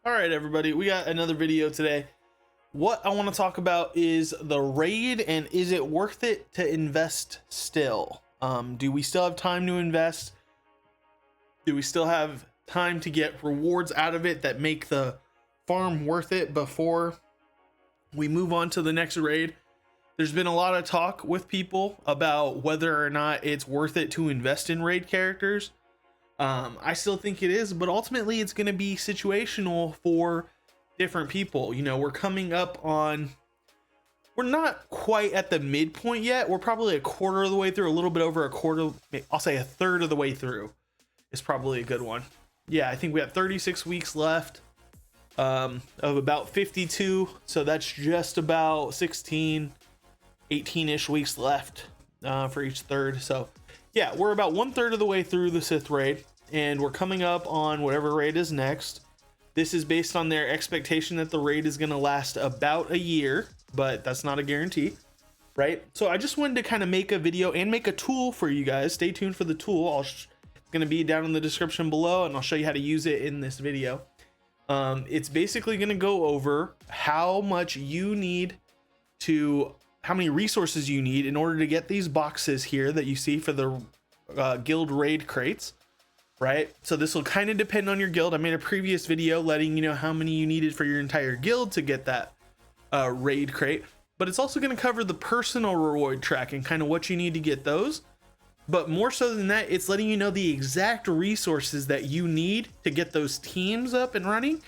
All right, everybody, we got another video today. What I want to talk about is the raid, and is it worth it to invest still? Do we still have time to invest? Do we still have time to get rewards out of it that make the farm worth it before we move on to the next raid? There's been a lot of talk with people about whether or not it's worth it to invest in raid characters. I still think it is, but ultimately it's going to be situational for different people. You know, we're coming up on, we're not quite at the midpoint yet. We're probably a quarter of the way through, a little bit over a quarter. I'll say a third of the way through is probably a good one. Yeah, I think we have 36 weeks left of about 52. So that's just about 16, 18-ish weeks left for each third. So yeah, we're about 1/3 of the way through the Sith raid, and we're coming up on whatever raid is next. This is based on their expectation that the raid is going to last about a year, but that's not a guarantee, right? So I just wanted to kind of make a video and make a tool for you guys. Stay tuned for the tool. It's going to be down in the description below, and I'll show you how to use it in this video. It's basically going to go over how much you need to, how many resources you need in order to get these boxes here that you see for the guild raid crates, right? So this will kind of depend on your guild. I made a previous video letting you know how many you needed for your entire guild to get that raid crate, but it's also going to cover the personal reward tracking, kind of what you need to get those. But more so than that, it's letting you know the exact resources that you need to get those teams up and running,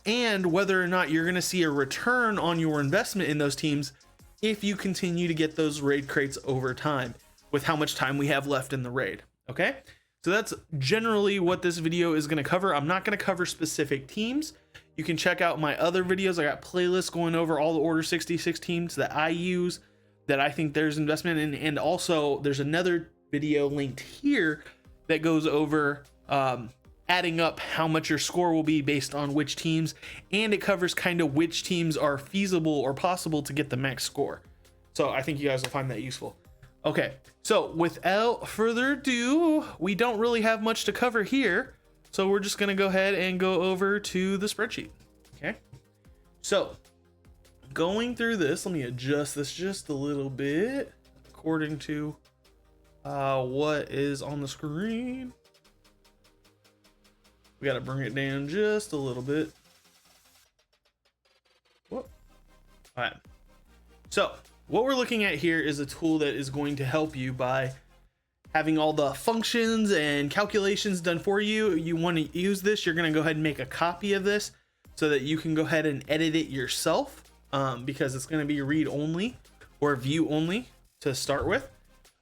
and whether or not you're going to see a return on your investment in those teams if you continue to get those raid crates over time with how much time we have left in the raid. Okay, so that's generally what this video is going to cover. I'm not going to cover specific teams. You can check out my other videos. I got playlists going over all the Order 66 teams that I use, that I think there's investment in, and also there's another video linked here that goes over adding up how much your score will be based on which teams, and it covers kind of which teams are feasible or possible to get the max score. So I think you guys will find that useful. Okay, so without further ado, we don't really have much to cover here, so we're just gonna go ahead and go over to the spreadsheet. Okay, so going through this, let me adjust this just a little bit according to what is on the screen. We got to bring it down just a little bit. Whoop. All right. So what we're looking at here is a tool that is going to help you by having all the functions and calculations done for you. You want to use this, you're going to go ahead and make a copy of this so that you can go ahead and edit it yourself, because it's going to be read only or view only to start with.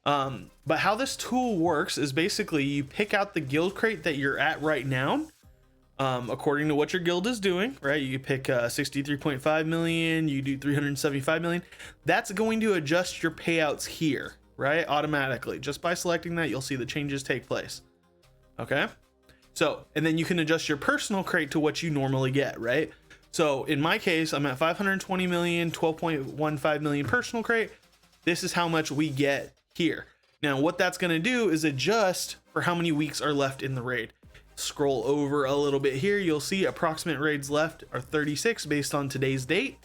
But how this tool works is basically you pick out the guild crate that you're at right now, according to what your guild is doing, right? You pick 63.5 million, you do 375 million. That's going to adjust your payouts here, right? Automatically. Just by selecting that, you'll see the changes take place. Okay. So, and then you can adjust your personal crate to what you normally get, right? So in my case, I'm at 520 million, 12.15 million personal crate. This is how much we get here. Now what that's going to do is adjust for how many weeks are left in the raid. Scroll over a little bit here, you'll see approximate raids left are 36 based on today's date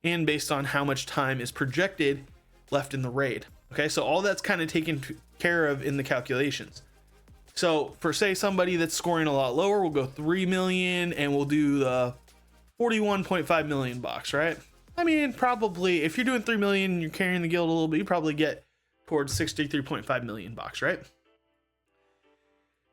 and based on how much time is projected left in the raid. Okay, so all that's kind of taken care of in the calculations. So for say somebody that's scoring a lot lower, we'll go 3 million and we'll do the 41.5 million box, right? I mean, probably if you're doing 3 million and you're carrying the guild a little bit, you probably get towards 63.5 million box, right?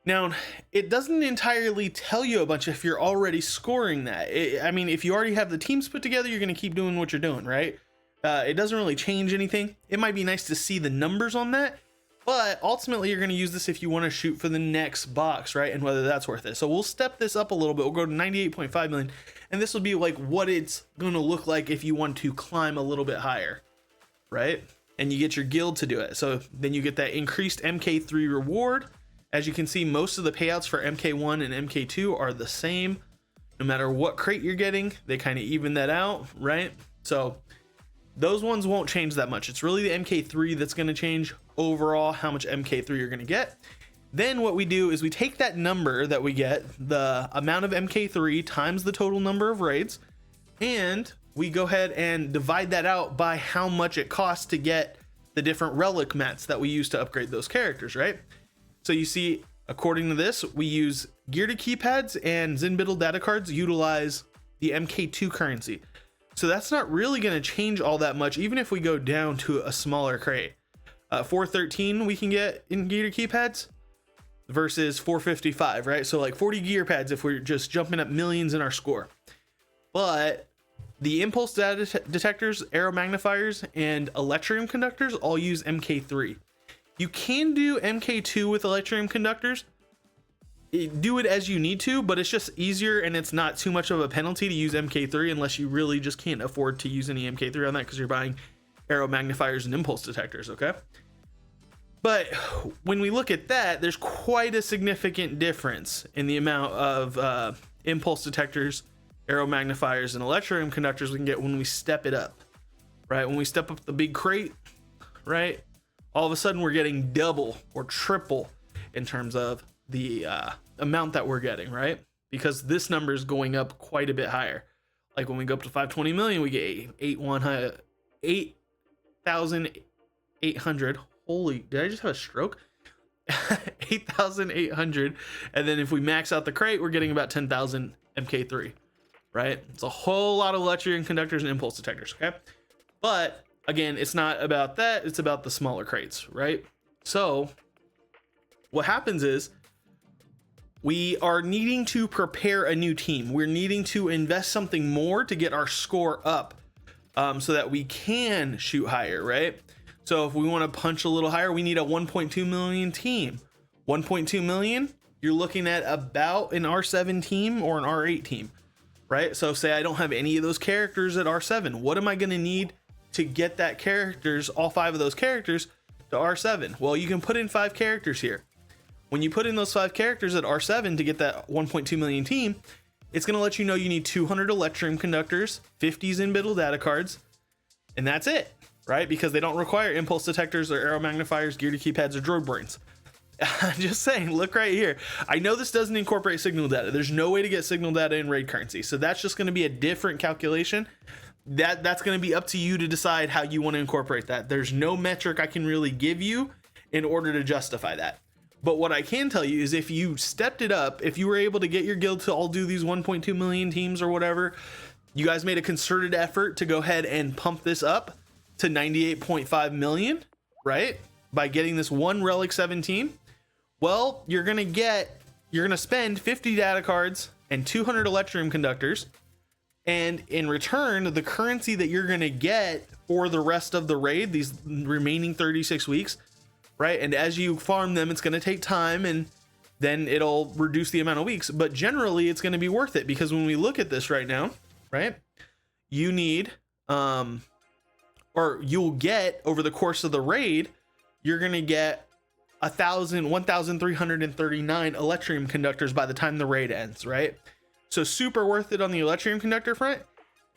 Now, it doesn't entirely tell you a bunch if you're already scoring that. I mean, if you already have the teams put together, you're going to keep doing what you're doing, right? It doesn't really change anything. It might be nice to see the numbers on that, but ultimately you're going to use this if you want to shoot for the next box, right? And whether that's worth it. So we'll step this up a little bit. We'll go to 98.5 million, and this will be like what it's going to look like if you want to climb a little bit higher, right? And you get your guild to do it. So then you get that increased MK3 reward. As you can see, most of the payouts for MK1 and MK2 are the same. No matter what crate you're getting, they kind of even that out, right? So those ones won't change that much. It's really the MK3 that's going to change overall how much MK3 you're going to get. Then what we do is we take that number that we get, the amount of MK3 times the total number of raids, and we go ahead and divide that out by how much it costs to get the different relic mats that we use to upgrade those characters, right? So you see, according to this, we use gear to keypads and Zinbittle data cards utilize the MK2 currency. So that's not really going to change all that much, even if we go down to a smaller crate. 413 we can get in gear to keypads versus 455, right? So like 40 gear pads if we're just jumping up millions in our score. But the impulse data detectors, arrow magnifiers, and electrium conductors all use MK3. You can do MK2 with electrium conductors. Do it as you need to, but it's just easier and it's not too much of a penalty to use MK3 unless you really just can't afford to use any MK3 on that because you're buying arrow magnifiers and impulse detectors, okay? But when we look at that, there's quite a significant difference in the amount of impulse detectors, arrow magnifiers, and electrium conductors we can get when we step it up, right? When we step up the big crate, right? All of a sudden we're getting double or triple in terms of the amount that we're getting, right? Because this number is going up quite a bit higher. Like when we go up to 520 million, we get 8,800. Holy, did I just have a stroke? 8,800. And then if we max out the crate, we're getting about 10,000 MK3, right? It's a whole lot of electrium conductors and impulse detectors, okay? But again, it's not about that. It's about the smaller crates, right? So what happens is we are needing to prepare a new team. We're needing to invest something more to get our score up so that we can shoot higher, right? So if we want to punch a little higher, we need a 1.2 million team. 1.2 million, you're looking at about an R7 team or an R8 team, right? So say I don't have any of those characters at R7. What am I going to need to get that characters, all 5 of those characters, to R7? Well, you can put in 5 characters here. When you put in those 5 characters at R7 to get that 1.2 million team, it's going to let you know you need 200 electrium conductors, 50 Zinbittle data cards, and that's it, right? Because they don't require impulse detectors or arrow magnifiers, gear to keypads, or droid brains. I'm just saying, look right here. I know this doesn't incorporate signal data. There's no way to get signal data in raid currency. So that's just going to be a different calculation. That's going to be up to you to decide how you want to incorporate that. There's no metric I can really give you in order to justify that. But what I can tell you is if you stepped it up, if you were able to get your guild to all do these 1.2 million teams or whatever, you guys made a concerted effort to go ahead and pump this up to 98.5 million, right? By getting this one Relic 7 team. Well, you're going to spend 50 data cards and 200 electrium conductors. And in return, the currency that you're going to get for the rest of the raid, these remaining 36 weeks, right? And as you farm them, it's going to take time and then it'll reduce the amount of weeks. But generally, it's going to be worth it because when we look at this right now, right, you need, or you'll get over the course of the raid, you're going to get 1,339 electrium conductors by the time the raid ends, right? So super worth it on the electrium conductor front.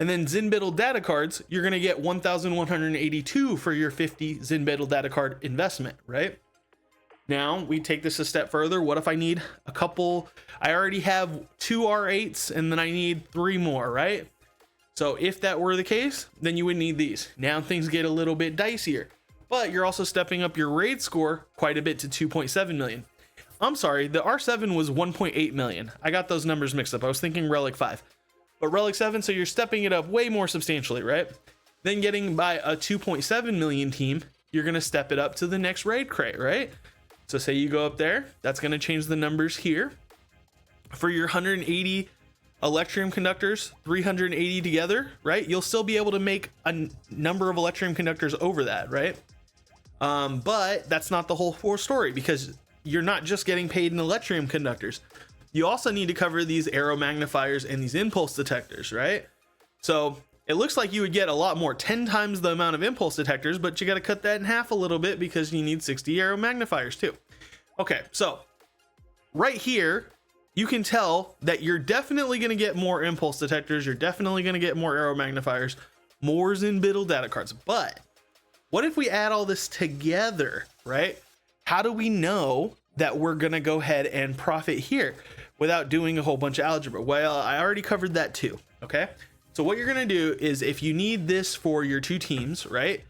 And then Zinbittle data cards, you're going to get 1,182 for your 50 Zinbittle data card investment, right? Now we take this a step further. What if I need a couple? I already have 2 R8s and then I need 3 more, right? So if that were the case, then you would need these. Now things get a little bit dicier, but you're also stepping up your raid score quite a bit to 2.7 million. I'm sorry, the R7 was 1.8 million. I got those numbers mixed up. I was thinking Relic 5. But Relic 7, so you're stepping it up way more substantially, right? Then getting by a 2.7 million team, you're going to step it up to the next raid crate, right? So say you go up there, that's going to change the numbers here. For your 180 electrium conductors, 380 together, right? You'll still be able to make a number of electrium conductors over that, right? But that's not the whole story because you're not just getting paid in electrium conductors. You also need to cover these arrow magnifiers and these impulse detectors, right? So it looks like you would get a lot more, 10 times the amount of impulse detectors, but you got to cut that in half a little bit because you need 60 arrow magnifiers too. Okay, so right here, you can tell that you're definitely going to get more impulse detectors. You're definitely going to get more arrow magnifiers, more Zinbittle data cards. But what if we add all this together, right? How do we know that we're gonna go ahead and profit here without doing a whole bunch of algebra. Well, I already covered that too, okay? So what you're gonna do is, if you need this for your 2 teams, right?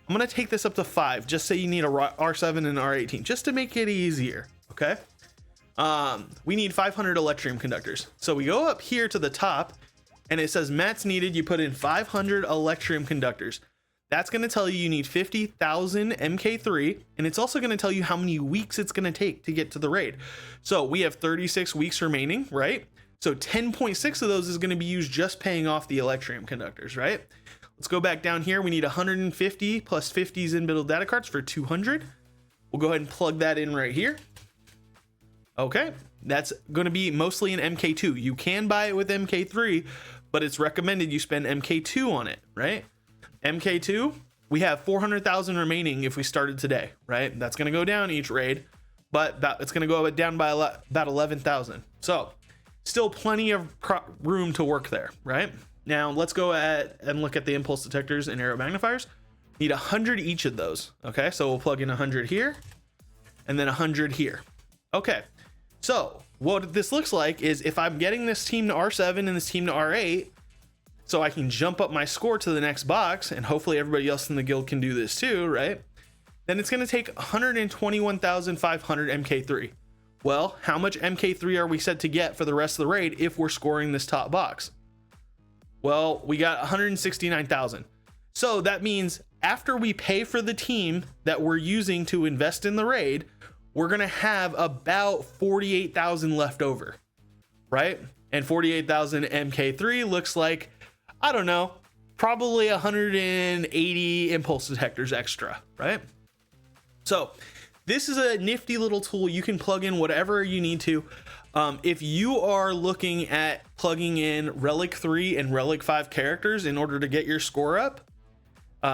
I'm gonna take this up to 5, just say you need a R7 and an R18, just to make it easier, okay? We need 500 electrium conductors. So we go up here to the top and it says mats needed. You put in 500 electrium conductors. That's going to tell you need 50,000 MK3, and it's also going to tell you how many weeks it's going to take to get to the raid. So we have 36 weeks remaining, right? So 10.6 of those is going to be used just paying off the electrium conductors, right? Let's go back down here. We need 150 plus 50s inbuilt data cards for 200. We'll go ahead and plug that in right here. Okay, that's going to be mostly an MK2. You can buy it with MK3, but it's recommended you spend MK2 on it, right? MK2, we have 400,000 remaining if we started today, right? That's going to go down each raid, but it's going to go down by about 11,000. So still plenty of room to work there, right? Now let's go ahead and look at the impulse detectors and arrow magnifiers. Need 100 each of those. Okay, so we'll plug in 100 here and then 100 here. Okay, so what this looks like is, if I'm getting this team to R7 and this team to R8, so I can jump up my score to the next box, and hopefully everybody else in the guild can do this too, right? Then it's going to take 121,500 MK3. Well, how much MK3 are we set to get for the rest of the raid if we're scoring this top box? Well, we got 169,000. So that means after we pay for the team that we're using to invest in the raid, we're going to have about 48,000 left over, right? And 48,000 MK3 looks like, I don't know, probably 180 impulse detectors extra, right? So this is a nifty little tool. You can plug in whatever you need to. If you are looking at plugging in Relic 3 and Relic 5 characters in order to get your score up,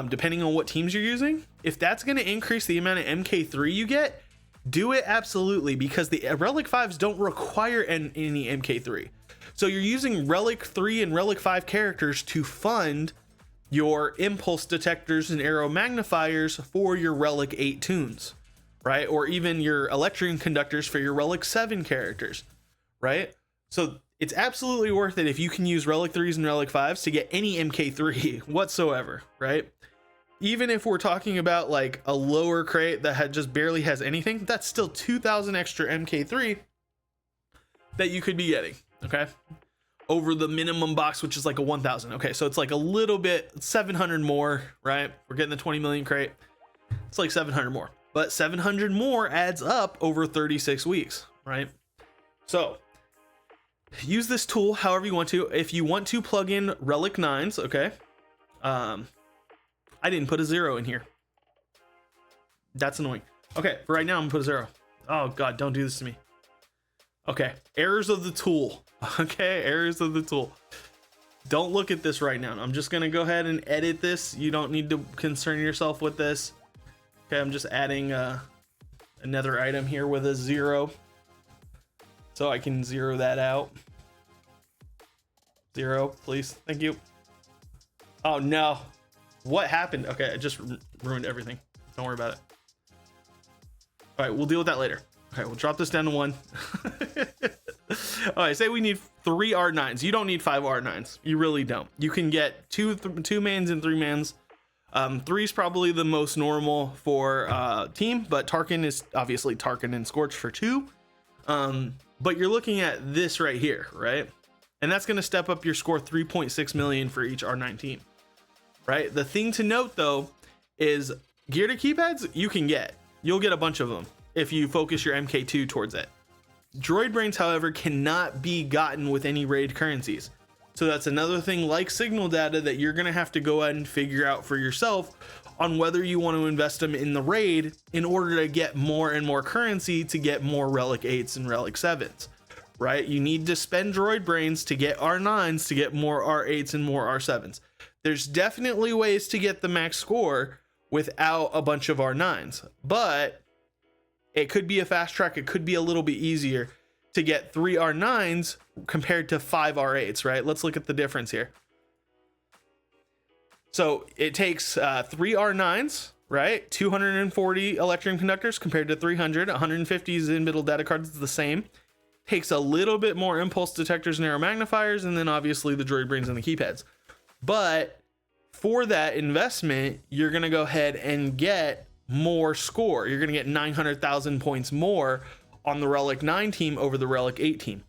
depending on what teams you're using, if that's going to increase the amount of MK3 you get, do it absolutely, because the Relic 5s don't require any MK3. So you're using Relic 3 and Relic 5 characters to fund your impulse detectors and arrow magnifiers for your Relic 8 tunes, right? Or even your electrium conductors for your Relic 7 characters, right? So it's absolutely worth it if you can use Relic 3s and Relic 5s to get any MK3 whatsoever, right? Even if we're talking about like a lower crate that just barely has anything, that's still 2,000 extra MK3 that you could be getting, okay? Over the minimum box, which is like a 1,000. Okay, so it's like a little bit, 700 more, right? We're getting the 20 million crate. It's like 700 more, but 700 more adds up over 36 weeks, right? So use this tool however you want to. If you want to plug in Relic 9s, okay? I didn't put a 0 in here. That's annoying. Okay, for right now, I'm gonna put a 0. Oh God, don't do this to me. Okay, errors of the tool. Okay, errors of the tool. Don't look at this right now. I'm just gonna go ahead and edit this. You don't need to concern yourself with this. Okay, I'm just adding another item here with a 0. So I can 0 that out. 0, please, thank you. Oh no. What happened? Okay, I just ruined everything. Don't worry about it. All right, we'll deal with that later. Okay, we'll drop this down to 1. All right, say we need 3 R9s. You don't need 5 R9s. You really don't. You can get two mans and 3 mans. 3 is probably the most normal for team, but Tarkin is obviously Tarkin and Scorch for 2. But you're looking at this right here, right? And that's going to step up your score 3.6 million for each R9 team. Right. The thing to note though is gear to keypads you'll get a bunch of them if you focus your MK2 towards it. Droid brains, however, cannot be gotten with any raid currencies. So that's another thing like signal data that you're going to have to go ahead and figure out for yourself on whether you want to invest them in the raid in order to get more and more currency to get more Relic 8s and Relic 7s. Right. You need to spend droid brains to get R9s to get more R8s and more R7s. There's definitely ways to get the max score without a bunch of R9s, but it could be a fast track. It could be a little bit easier to get 3 R9s compared to 5 R8s, right? Let's look at the difference here. So it takes 3 R9s, right? 240 electrum conductors compared to 300. 150 is in middle data cards, it's the same. Takes a little bit more impulse detectors and arrow magnifiers, and then obviously the droid brains and the keypads. But for that investment, you're going to go ahead and get more score. You're going to get 900,000 points more on the Relic 9 team over the Relic 8 team.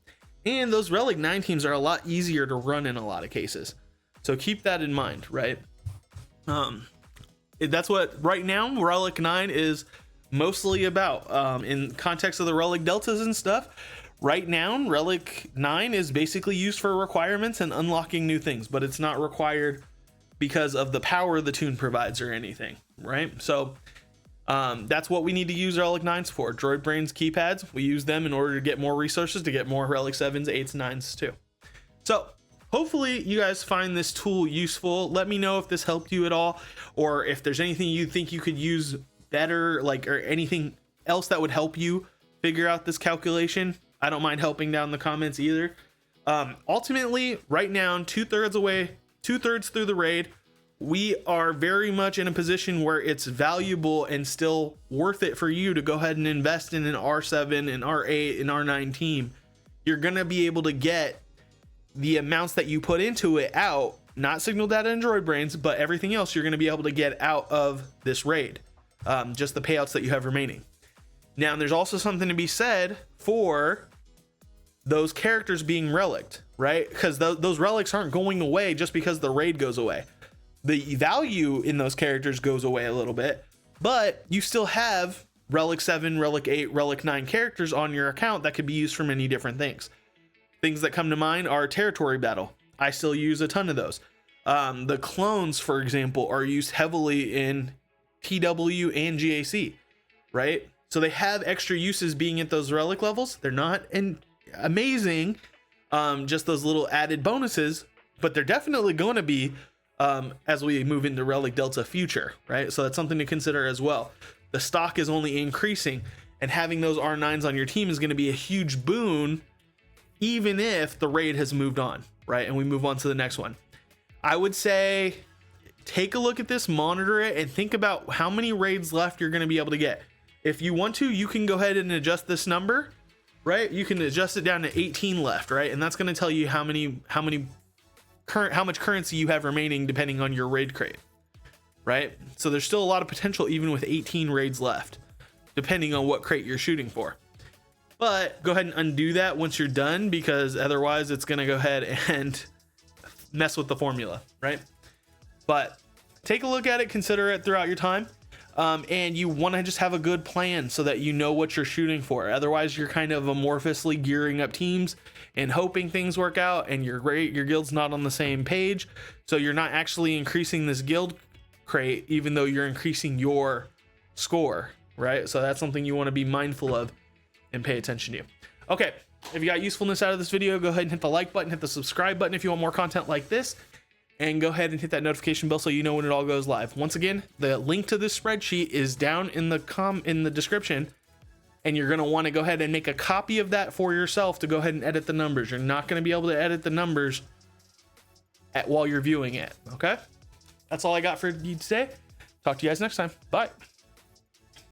And those Relic 9 teams are a lot easier to run in a lot of cases. So keep that in mind, right? That's what right now Relic 9 is mostly about. In context of the Relic Deltas and stuff, right now Relic 9 is basically used for requirements and unlocking new things, but it's not required because of the power the tune provides or anything, right? So that's what we need to use Relic 9s for. Droid brains, keypads, we use them in order to get more resources, to get more Relic 7s, 8s, 9s too. So hopefully you guys find this tool useful. Let me know if this helped you at all, or if there's anything you think you could use better, like, or anything else that would help you figure out this calculation. I don't mind helping down in the comments either. Ultimately, right now, two-thirds through the raid, we are very much in a position where it's valuable and still worth it for you to go ahead and invest in an R7, an R8, an R9 team. You're going to be able to get the amounts that you put into it out, not signal data and droid brains, but everything else you're going to be able to get out of this raid, just the payouts that you have remaining. Now, there's also something to be said for those characters being relicked, right? Because those relics aren't going away just because the raid goes away. The value in those characters goes away a little bit, but you still have Relic 7, Relic 8, Relic 9 characters on your account that could be used for many different things. Things that come to mind are Territory Battle. I still use a ton of those. The clones, for example, are used heavily in TW and GAC, right? So they have extra uses being at those relic levels. They're not amazing, just those little added bonuses, but they're definitely going to be as we move into Relic Delta future, right? So that's something to consider as well. The stock is only increasing, and having those R9s on your team is going to be a huge boon, even if the raid has moved on, right? And we move on to the next one. I would say take a look at this, monitor it, and think about how many raids left you're going to be able to get. If you want to, you can go ahead and adjust this number, right? You can adjust it down to 18 left, right? And that's going to tell you how much currency you have remaining depending on your raid crate, right? So there's still a lot of potential even with 18 raids left, depending on what crate you're shooting for. But go ahead and undo that once you're done, because otherwise it's going to go ahead and mess with the formula, right? But take a look at it, consider it throughout your time. And you want to just have a good plan so that you know what you're shooting for. Otherwise, you're kind of amorphously gearing up teams and hoping things work out, and your guild's not on the same page. So you're not actually increasing this guild crate, even though you're increasing your score, right? So that's something you want to be mindful of and pay attention to. Okay, if you got usefulness out of this video, go ahead and hit the like button, hit the subscribe button if you want more content like this, and go ahead and hit that notification bell so you know when it all goes live. Once again, the link to this spreadsheet is down in the description, and you're going to want to go ahead and make a copy of that for yourself to go ahead and edit the numbers. You're not going to be able to edit the numbers while you're viewing it, okay? That's all I got for you today. Talk to you guys next time. Bye.